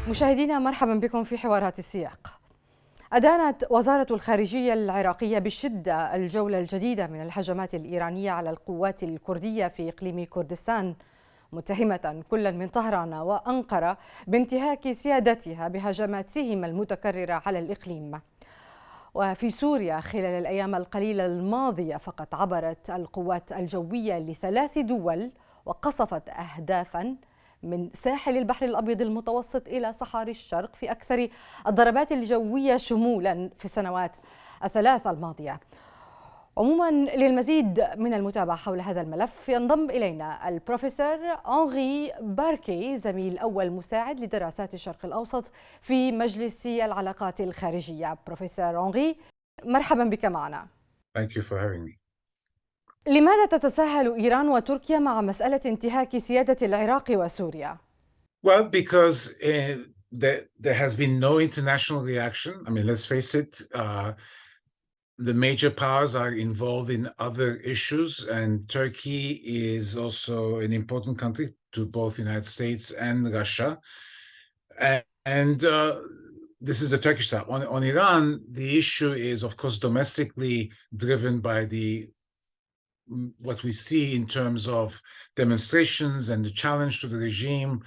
مشاهدينا مرحبا بكم في حوارات السياق. أدانت وزارة الخارجية العراقية بشدة الجولة الجديدة من الهجمات الإيرانية على القوات الكردية في إقليم كردستان، متهمة كلا من طهران وأنقرة بانتهاك سيادتها بهجماتهما المتكررة على الإقليم. وفي سوريا خلال الأيام القليلة الماضية فقط عبرت القوات الجوية لثلاث دول وقصفت أهدافا من ساحل البحر الأبيض المتوسط إلى صحاري الشرق في أكثر الضربات الجوية شمولا في السنوات الثلاث الماضية. عموما للمزيد من المتابعة حول هذا الملف ينضم إلينا البروفيسور هنري باركي، زميل أول مساعد لدراسات الشرق الأوسط في مجلس العلاقات الخارجية. بروفيسور هنري، مرحبا بك معنا. Thank you for having me. لماذا تتساهل إيران وتركيا مع مسألة انتهاك سيادة العراق وسوريا؟ Well, because there has been no international reaction. I mean, let's face it, the major powers are involved in other issues, and Turkey is also an important country to both the United States and Russia. And this is the Turkish side. On Iran, the issue is, of course, domestically driven by what we see in terms of demonstrations and the challenge to the regime.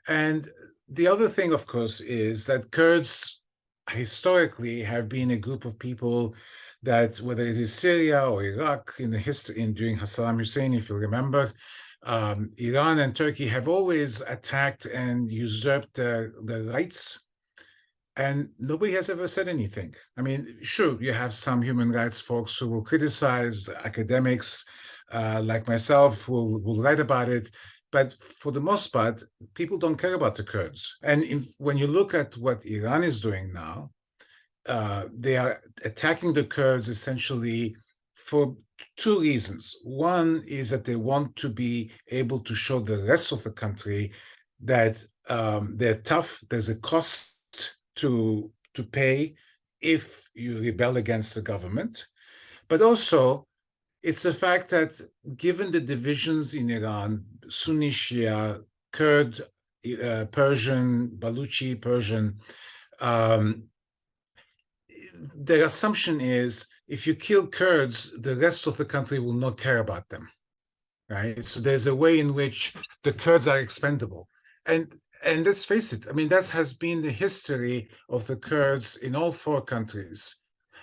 And the other thing, of course, is that Kurds historically have been a group of people that, whether it is Syria or Iraq, in the history, during Saddam Hussein, if you remember, Iran and Turkey have always attacked and usurped their rights. And nobody has ever said anything. I mean, sure, you have some human rights folks who will criticize academics like myself who will write about it. But for the most part, people don't care about the Kurds. And when you look at what Iran is doing now, they are attacking the Kurds essentially for two reasons. One is that they want to be able to show the rest of the country that they're tough. There's a cost to pay if you rebel against the government. But also, it's the fact that given the divisions in Iran, Sunni Shia, Kurd, Persian, Baluchi, Persian, the assumption is if you kill Kurds, the rest of the country will not care about them, right? So there's a way in which the Kurds are expendable. And let's face it, I mean, that has been the history of the Kurds in all four countries.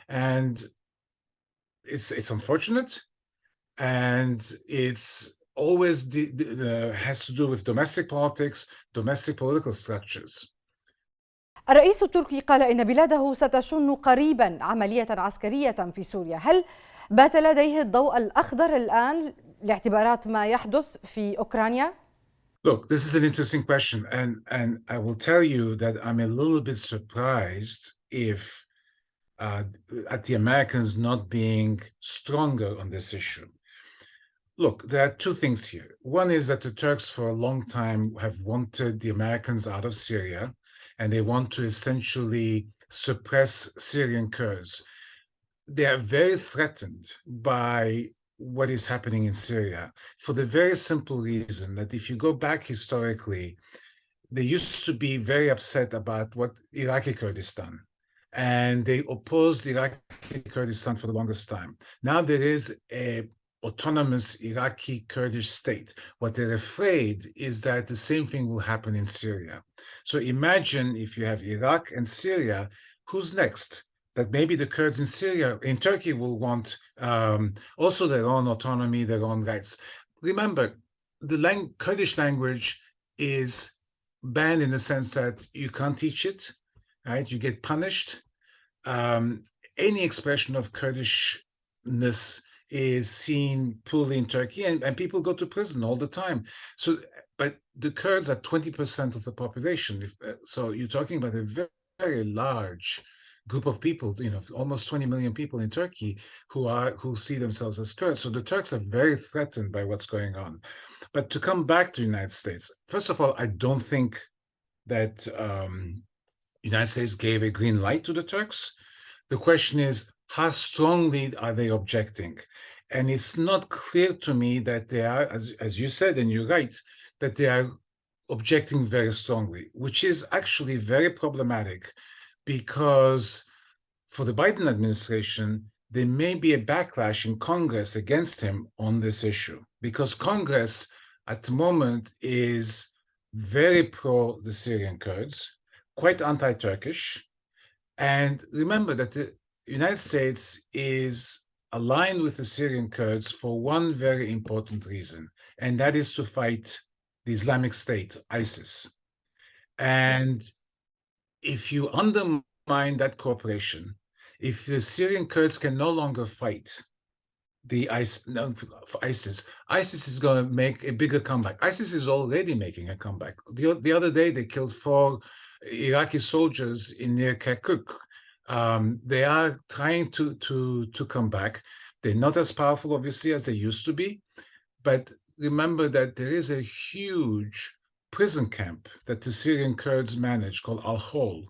And it's unfortunate. And it's always has to do with domestic politics, domestic political structures. الرئيس التركي قال إن بلاده ستشن قريبا عملية عسكرية في سوريا. هل بات لديه الضوء الأخضر الآن لاعتبارات ما يحدث في أوكرانيا؟ Look, this is an interesting question, and I will tell you that I'm a little bit surprised at the Americans not being stronger on this issue. Look, there are two things here. One is that the Turks for a long time have wanted the Americans out of Syria, and they want to essentially suppress Syrian Kurds. They are very threatened by what is happening in Syria for the very simple reason that if you go back historically, they used to be very upset about what Iraqi Kurdistan, and they opposed Iraqi Kurdistan for the longest time. Now there is a autonomous Iraqi Kurdish state. What they're afraid is that the same thing will happen in Syria. So imagine if you have Iraq and Syria, who's next? That maybe the Kurds in Syria, in Turkey, will want also their own autonomy, their own rights. Remember, the Kurdish language is banned in the sense that you can't teach it, right? You get punished. Any expression of Kurdishness is seen poorly in Turkey, and people go to prison all the time. So, but the Kurds are 20% of the population. So you're talking about a very, very large group of people, you know, almost 20 million people in Turkey who see themselves as Kurds. So the Turks are very threatened by what's going on. But to come back to the United States, first of all, I don't think that the United States gave a green light to the Turks. The question is, how strongly are they objecting? And it's not clear to me that they are, as you said, and you're right, that they are objecting very strongly, which is actually very problematic because for the Biden administration, there may be a backlash in Congress against him on this issue because Congress at the moment is very pro the Syrian Kurds, quite anti-Turkish. And remember that the United States is aligned with the Syrian Kurds for one very important reason, and that is to fight the Islamic State, ISIS. And if you undermine that cooperation, if the Syrian Kurds can no longer fight ISIS is going to make a bigger comeback. ISIS is already making a comeback. The other day, they killed 4 Iraqi soldiers in near Kirkuk. They are trying to come back. They're not as powerful, obviously, as they used to be. But remember that there is a huge prison camp that the Syrian Kurds manage called Al-Hol.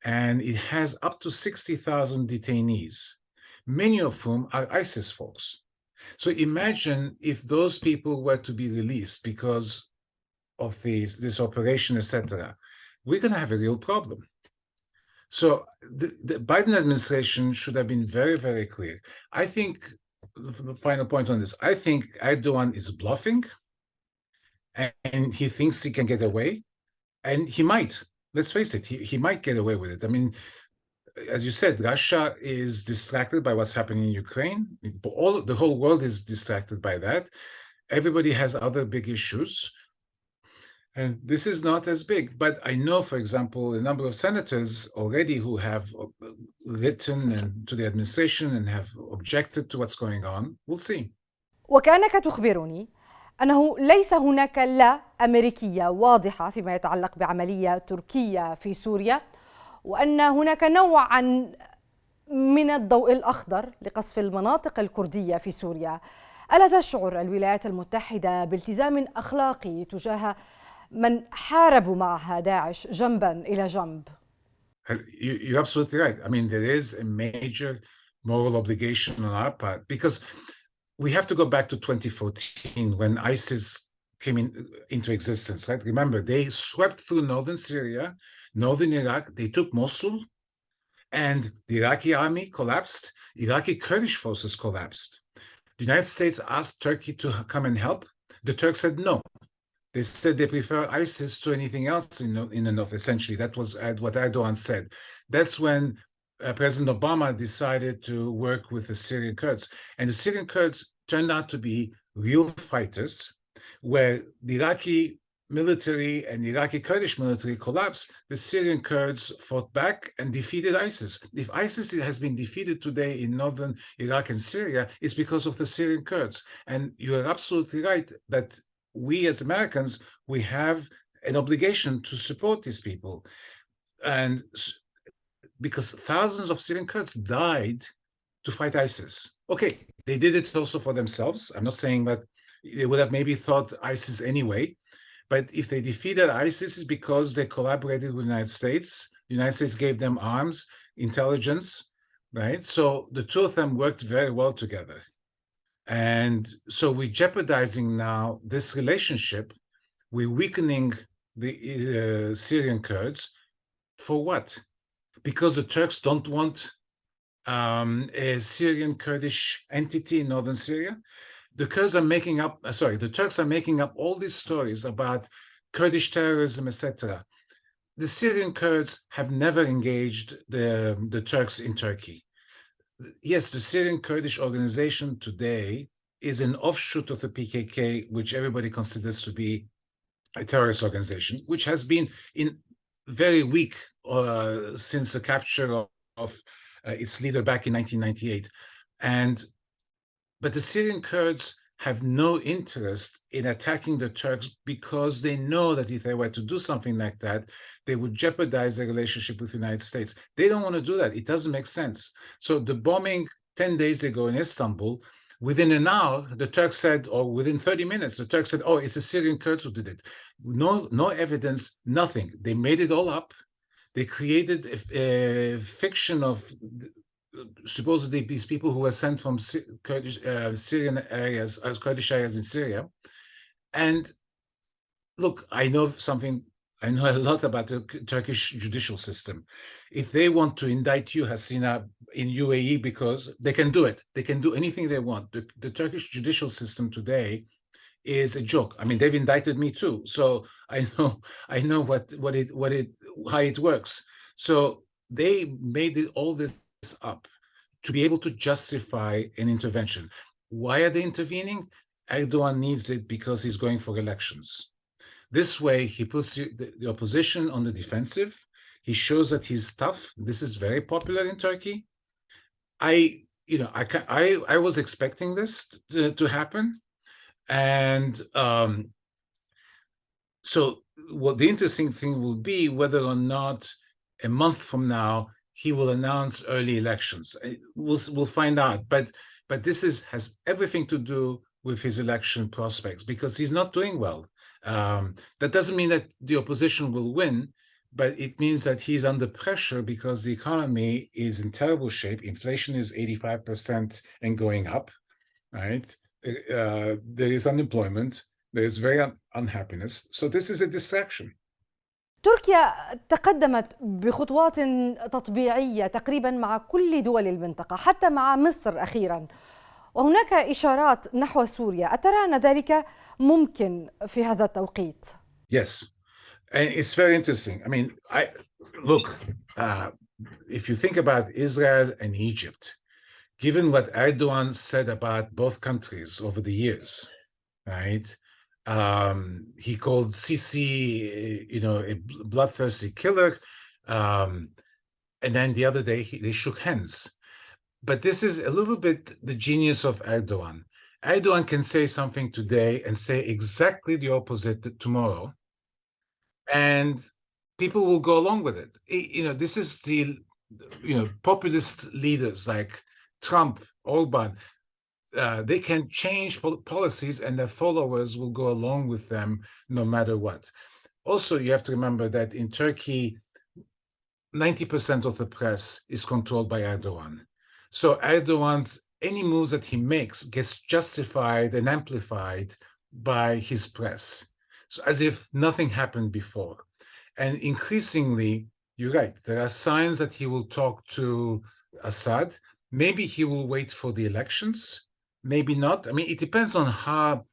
And it has up to 60,000 detainees, many of whom are ISIS folks. So imagine if those people were to be released because of this operation, etc. We're going to have a real problem. So the Biden administration should have been very, very clear. I think, the final point on this, I think Erdogan is bluffing and he thinks he can get away, and he might. Let's face it, he might get away with it. I mean, as you said, Russia is distracted by what's happening in Ukraine. The whole world is distracted by that. Everybody has other big issues. And this is not as big. But I know, for example, a number of senators already who have written to the administration and have objected to what's going on. We'll see. وكأنك تخبرني أنه ليس هناك لا أمريكية واضحة فيما يتعلق بعملية تركية في سوريا، وأن هناك نوعا من الضوء الأخضر لقصف المناطق الكردية في سوريا. ألا تشعر الولايات المتحدة بالتزام أخلاقي تجاه من حاربوا معها داعش جنبا إلى جنب؟ You're absolutely right. I mean, there is a major moral obligation on our part because we have to go back to 2014 when ISIS came into existence, right? Remember, they swept through northern Syria, northern Iraq, they took Mosul, and the Iraqi army collapsed. Iraqi Kurdish forces collapsed. The United States asked Turkey to come and help. The Turks said no. They said they prefer ISIS to anything else in the north, essentially. That was what Erdogan said. That's when President Obama decided to work with the Syrian Kurds. And the Syrian Kurds turned out to be real fighters, where the Iraqi military and the Iraqi Kurdish military collapsed. The Syrian Kurds fought back and defeated ISIS. If ISIS has been defeated today in northern Iraq and Syria, it's because of the Syrian Kurds. And you're absolutely right that we as Americans, we have an obligation to support these people. And because thousands of Syrian Kurds died to fight ISIS. Okay, they did it also for themselves. I'm not saying that they would have maybe thought ISIS anyway, but if they defeated ISIS, it's because they collaborated with the United States. The United States gave them arms, intelligence, right? So the two of them worked very well together. And so we're jeopardizing now this relationship. We're weakening the Syrian Kurds. For what? Because the Turks don't want a Syrian Kurdish entity in northern Syria. The Turks are making up all these stories about Kurdish terrorism, etc. The Syrian Kurds have never engaged the Turks in Turkey. Yes, the Syrian Kurdish organization today is an offshoot of the PKK, which everybody considers to be a terrorist organization, which has been very weak since the capture of its leader back in 1998. But the Syrian Kurds have no interest in attacking the Turks because they know that if they were to do something like that, they would jeopardize their relationship with the United States. They don't want to do that. It doesn't make sense. So the bombing 10 days ago in Istanbul, within an hour, the Turks said, or within 30 minutes, the Turks said, oh, it's the Syrian Kurds who did it. No evidence, nothing. They made it all up. They created a fiction of supposedly these people who were sent from Kurdish Syrian areas, Kurdish areas in Syria. And look, I know a lot about the Turkish judicial system. If they want to indict you, Hasina, in UAE, because they can do it. They can do anything they want. The Turkish judicial system today is a joke. I mean, they've indicted me too. So I know how it works. So they made all this up to be able to justify an intervention. Why are they intervening? Erdogan needs it because he's going for elections. This way, he puts the opposition on the defensive. He shows that he's tough. This is very popular in Turkey. I was expecting this to happen, and so what the interesting thing will be whether or not a month from now he will announce early elections. We'll find out, but this has everything to do with his election prospects because he's not doing well. That doesn't mean that the opposition will win, but it means that he's under pressure because the economy is in terrible shape. Inflation is 85% and going up, right? There is unemployment. There is very unhappiness. So this is a distraction. تركيا تقدمت بخطوات تطبيعية تقريبا مع كل دول المنطقة حتى مع مصر أخيرا، وهناك إشارات نحو سوريا. أترى أن ذلك ممكن في هذا التوقيت؟ Yes, and it's very interesting. I mean, if you think about Israel and Egypt, given what Erdogan said about both countries over the years, right? He called Sisi, a bloodthirsty killer, and then the other day they shook hands. But this is a little bit the genius of Erdogan. Erdogan can say something today and say exactly the opposite tomorrow, and people will go along with it. This is the populist leaders like Trump, Orban. They can change policies and their followers will go along with them no matter what. Also, you have to remember that in Turkey, 90% of the press is controlled by Erdogan. So Erdogan's any moves that he makes gets justified and amplified by his press. So as if nothing happened before. And increasingly, you're right, there are signs that he will talk to Assad. Maybe he will wait for the elections. Maybe not. I mean, it depends on how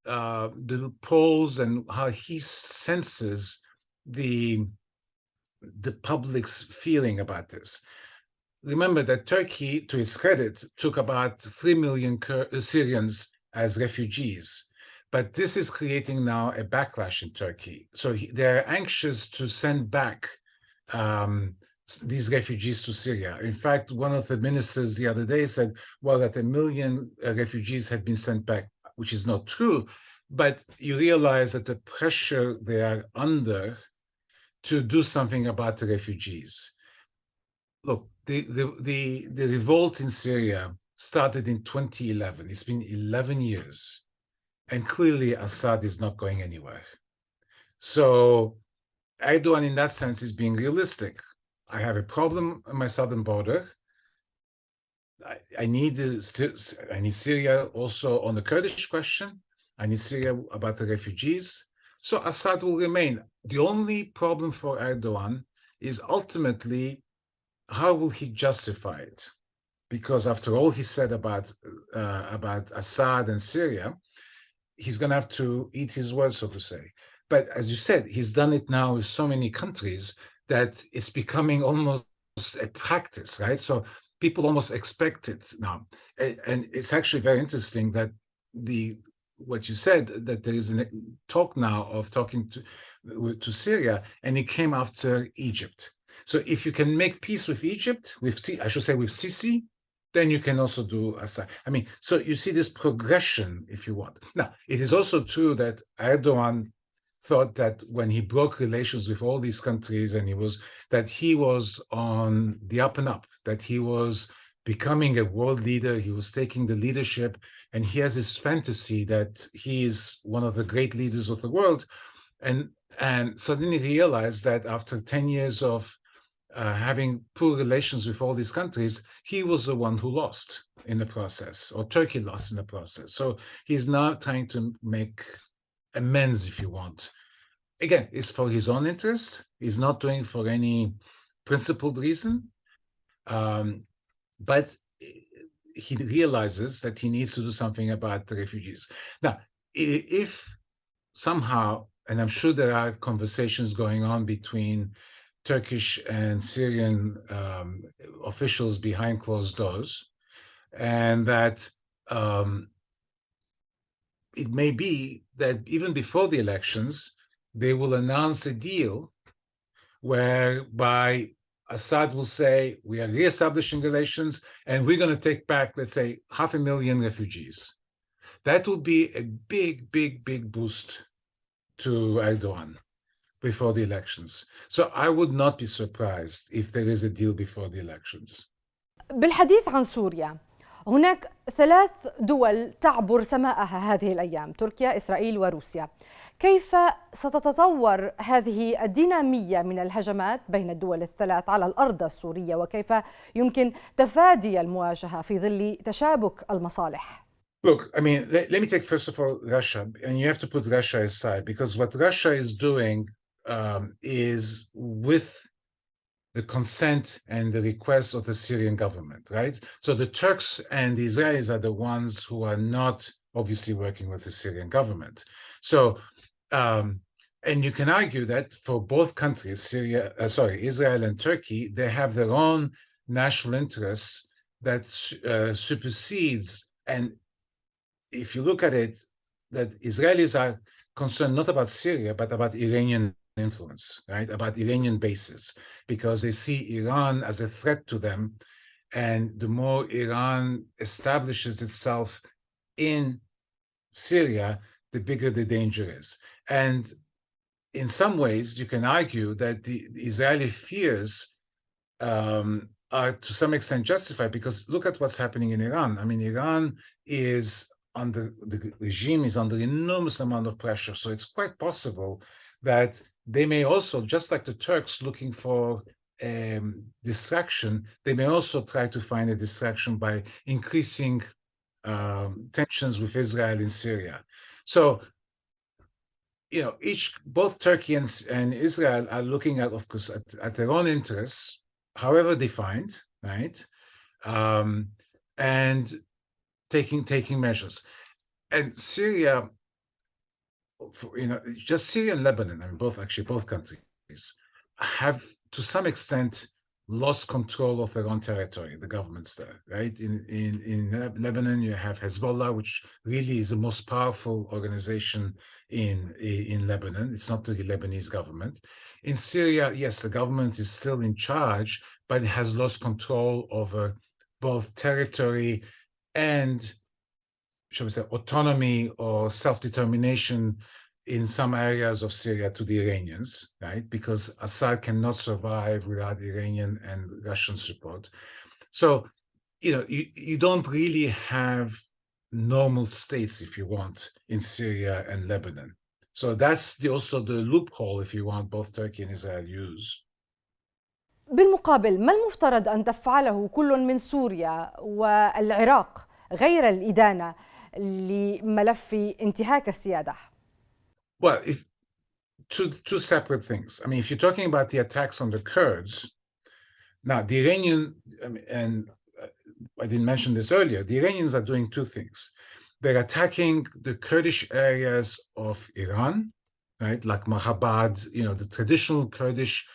the polls and how he senses the public's feeling about this. Remember that Turkey, to its credit, took about 3 million Syrians as refugees. But this is creating now a backlash in Turkey. So they're anxious to send back these refugees to Syria. In fact, one of the ministers the other day said, well, that 1 million refugees had been sent back, which is not true. But you realize that the pressure they are under to do something about the refugees. Look, the revolt in Syria started in 2011. It's been 11 years. And clearly Assad is not going anywhere. So Erdogan, in that sense, is being realistic. I have a problem on my southern border. I need Syria also on the Kurdish question. I need Syria about the refugees. So Assad will remain. The only problem for Erdogan is ultimately how will he justify it? Because after all he said about Assad and Syria, he's going to have to eat his words, so to say. But as you said, he's done it now with so many countries that it's becoming almost a practice, right? So people almost expect it now. And it's actually very interesting that what you said, that there is a talk now of talking to Syria, and it came after Egypt. So if you can make peace with Egypt, with Sisi, then you can also do Assad. I mean, so you see this progression, if you want. Now, it is also true that Erdogan thought that when he broke relations with all these countries and he was on the up and up, that he was becoming a world leader, he was taking the leadership, and he has this fantasy that he is one of the great leaders of the world, and suddenly realized that after 10 years of having poor relations with all these countries, he was the one who lost in the process, or Turkey lost in the process. So he's now trying to make amends, if you want, again, it's for his own interest. He's not doing for any principled reason. But he realizes that he needs to do something about the refugees. Now, if somehow, and I'm sure there are conversations going on between Turkish and Syrian officials behind closed doors, and that it may be that even before the elections, they will announce a deal whereby Assad will say, we are reestablishing relations and we're going to take back, let's say, 500,000 refugees. That would be a big, big, big boost to Erdogan before the elections. So I would not be surprised if there is a deal before the elections. بالحديث عن سوريا، هناك 3 دول تعبر سماءها هذه الأيام: تركيا، إسرائيل وروسيا. كيف ستتطور هذه الدينامية من الهجمات بين الدول الثلاث على الأرض السورية، وكيف يمكن تفادي المواجهة في ظل تشابك المصالح؟ Look, I mean, let me take first of all Russia, and you have to put Russia aside, because what Russia is doing is with the consent and the request of the Syrian government, right? So the Turks and the Israelis are the ones who are not obviously working with the Syrian government. So, and you can argue that for both countries, Israel and Turkey, they have their own national interests that supersedes. And if you look at it, that Israelis are concerned not about Syria, but about Iranian influence, right? About Iranian bases, because they see Iran as a threat to them. And the more Iran establishes itself in Syria, the bigger the danger is. And in some ways, you can argue that the Israeli fears are to some extent justified, because look at what's happening in Iran. I mean, Iran is under, the regime is under enormous amount of pressure. So it's quite possible that they may also, just like the Turks looking for distraction, they may also try to find a distraction by increasing tensions with Israel in Syria. So, you know, both Turkey and Israel are looking at, of course, at their own interests, however defined, right? And taking measures. And Syria, you know, just Syria and Lebanon, I mean, both countries have to some extent lost control of their own territory, the governments there, right? In Lebanon, you have Hezbollah, which really is the most powerful organization in Lebanon. It's not the Lebanese government. In Syria, yes, the government is still in charge, but it has lost control over both territory and, shall we say, autonomy or self-determination in some areas of Syria to the Iranians, right? Because Assad cannot survive without Iranian and Russian support. So, you know, you don't really have normal states, if you want, in Syria and Lebanon. So that's also the loophole, if you want, both Turkey and Israel use. بالمقابل، ما المفترض أن تفعله كل من سوريا والعراق غير الإدانة لملف انتهاك السيادة؟ Well, two separate things. I mean, if you're talking about the attacks on the Kurds, now the Iranian, and I didn't mention this earlier, the Iranians are doing two things. They're attacking the Kurdish areas of Iran, right, like Mahabad, you know, the traditional Kurdish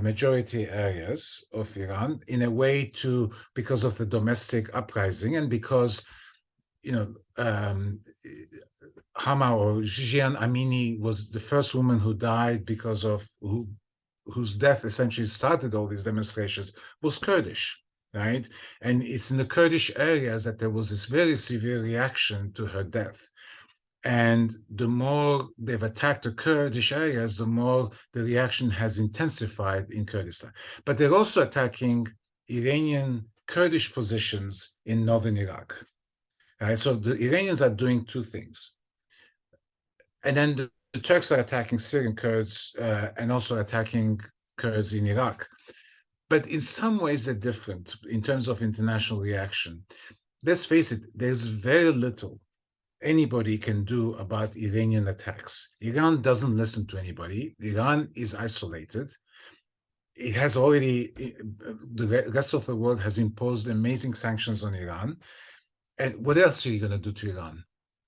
majority areas of Iran, in a way because of the domestic uprising, and because, you know, Hama or Jian Amini was the first woman who died because of whose death essentially started all these demonstrations, was Kurdish, right? And it's in the Kurdish areas that there was this very severe reaction to her death. And the more they've attacked the Kurdish areas, the more the reaction has intensified in Kurdistan. But they're also attacking Iranian Kurdish positions in northern Iraq. Right? So the Iranians are doing two things. And then the Turks are attacking Syrian Kurds and also attacking Kurds in Iraq. But in some ways, they're different in terms of international reaction. Let's face it, there's very little anybody can do about Iranian attacks. Iran doesn't listen to anybody. Iran is isolated. It has already, the rest of the world has imposed amazing sanctions on Iran. And what else are you going to do to Iran,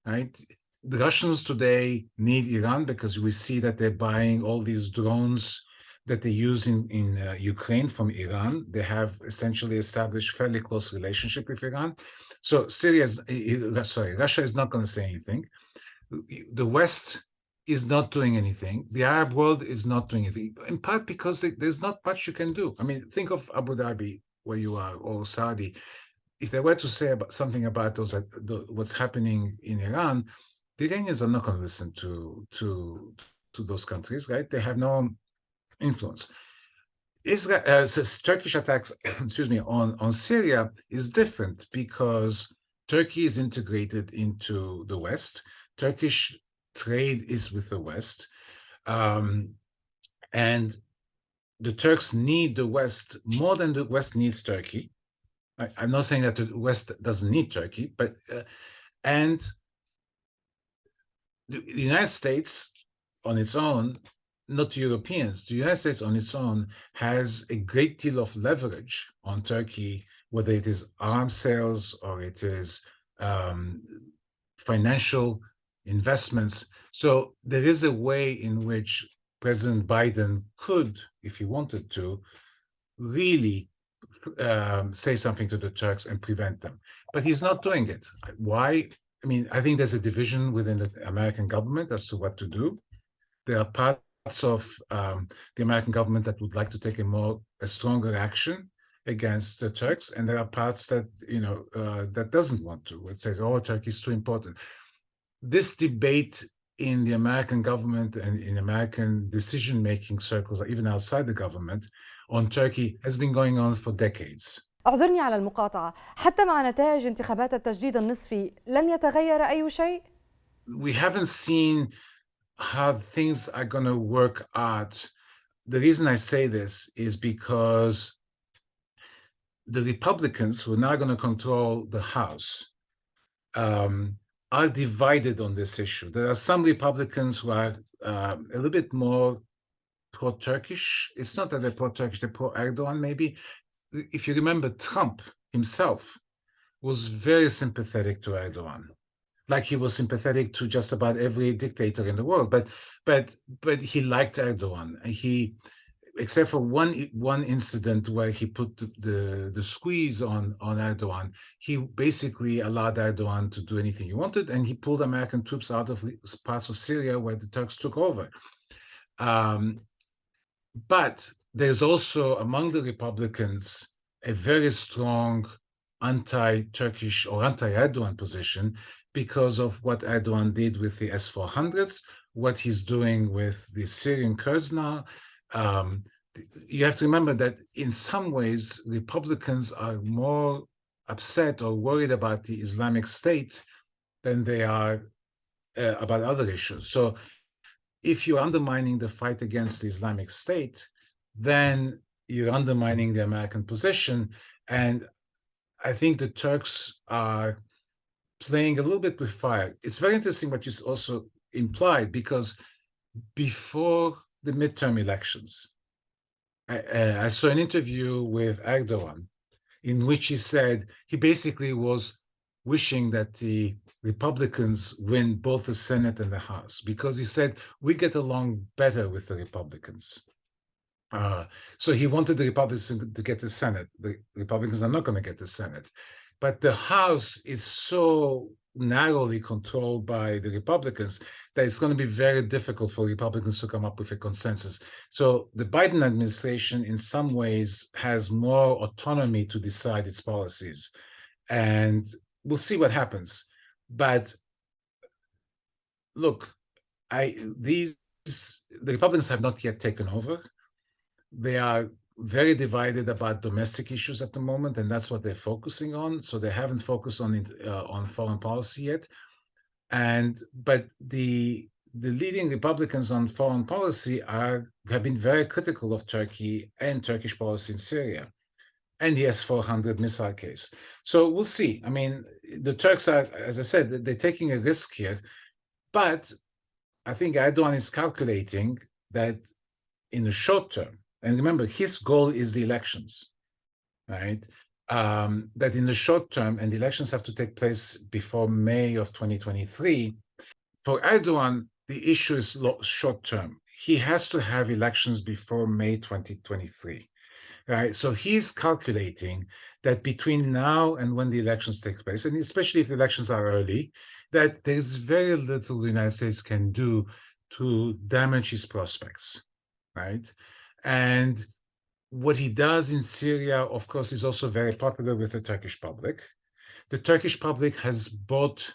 right? The Russians today need Iran because we see that they're buying all these drones that they use in Ukraine from Iran. They have essentially established fairly close relationship with Iran. So Russia is not going to say anything. The West is not doing anything. The Arab world is not doing anything, in part because there's not much you can do. I mean, think of Abu Dhabi, where you are, or Saudi. If they were to say something about what's happening in Iran, the Iranians are not going to listen to those countries, right? They have no influence. Israel, Turkish attacks, excuse me, on Syria is different because Turkey is integrated into the West. Turkish trade is with the West, and the Turks need the West more than the West needs Turkey. I'm not saying that the West doesn't need Turkey, but and the United States on its own, not Europeans, the United States on its own has a great deal of leverage on Turkey, whether it is arms sales or it is financial investments. So there is a way in which President Biden could, if he wanted to, really say something to the Turks and prevent them. But he's not doing it. Why? I mean, I think there's a division within the American government as to what to do. There are parts of the American government that would like to take a stronger action against the Turks, and there are parts that that doesn't want to. It says, "Oh, Turkey is too important." This debate in the American government and in American decision-making circles, or even outside the government, on Turkey has been going on for decades. اعذرني على المقاطعة، حتى مع نتائج انتخابات التجديد النصفي لن يتغير أي شيء؟ We haven't seen how things are going to work out. The reason I say this is because the Republicans, who are now going to control the House, are divided on this issue. There are some Republicans who are a little bit more pro-Turkish. It's not that they're pro-Turkish, they're pro-Erdogan maybe. If you remember, Trump himself was very sympathetic to Erdogan, like he was sympathetic to just about every dictator in the world. But he liked Erdogan. He, except for one incident where he put the squeeze on Erdogan, he basically allowed Erdogan to do anything he wanted, and he pulled American troops out of parts of Syria where the Turks took over. But there's also among the Republicans a very strong anti-Turkish or anti-Erdogan position because of what Erdogan did with the S-400s, what he's doing with the Syrian Kurds now. You have to remember that in some ways, Republicans are more upset or worried about the Islamic State than they are about other issues. So if you're undermining the fight against the Islamic State, then you're undermining the American position. And I think the Turks are playing a little bit with fire. It's very interesting what you also implied, because before the midterm elections, I saw an interview with Erdogan in which he said he basically was wishing that the Republicans win both the Senate and the House, because he said we get along better with the Republicans. So he wanted the Republicans to get the Senate. The Republicans are not going to get the Senate. But the House is so narrowly controlled by the Republicans that it's going to be very difficult for Republicans to come up with a consensus. So the Biden administration, in some ways, has more autonomy to decide its policies. And we'll see what happens. But look, the Republicans have not yet taken over. They are very divided about domestic issues at the moment, and that's what they're focusing on. So they haven't focused on foreign policy yet. But the leading Republicans on foreign policy have been very critical of Turkey and Turkish policy in Syria. and the S-400 missile case. So we'll see. I mean, the Turks are, as I said, they're taking a risk here, but I think Erdogan is calculating that in the short term, and remember, his goal is the elections, right? That in the short term, and the elections have to take place before May of 2023, for Erdogan, the issue is short term. He has to have elections before May 2023. Right, so he's calculating that between now and when the elections take place, and especially if the elections are early, that there's very little the United States can do to damage his prospects, right? And what he does in Syria, of course, is also very popular with the Turkish public. The Turkish public has bought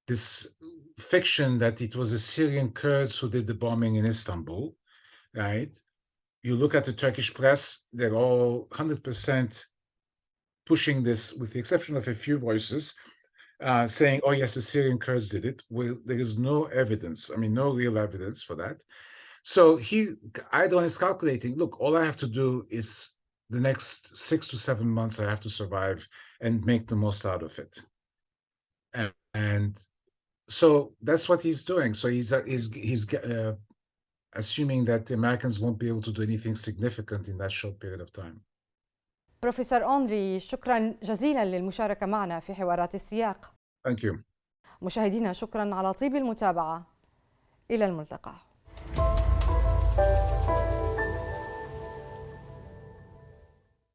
this fiction that it was the Syrian Kurds who did the bombing in Istanbul, right? You look at the Turkish press, they're all 100% pushing this, with the exception of a few voices, saying, oh, yes, the Syrian Kurds did it. Well, there is no evidence, I mean, no real evidence for that. So Erdogan is calculating, look, all I have to do is the next 6 to 7 months I have to survive and make the most out of it. And so that's what he's doing. So he's assuming that the Americans won't be able to do anything significant in that short period of time. بروفيسور أنري، شكرا جزيلا للمشاركة معنا في حوارات السياق. Thank you. مشاهدينا، شكرا على طيب المتابعة. إلى الملتقى.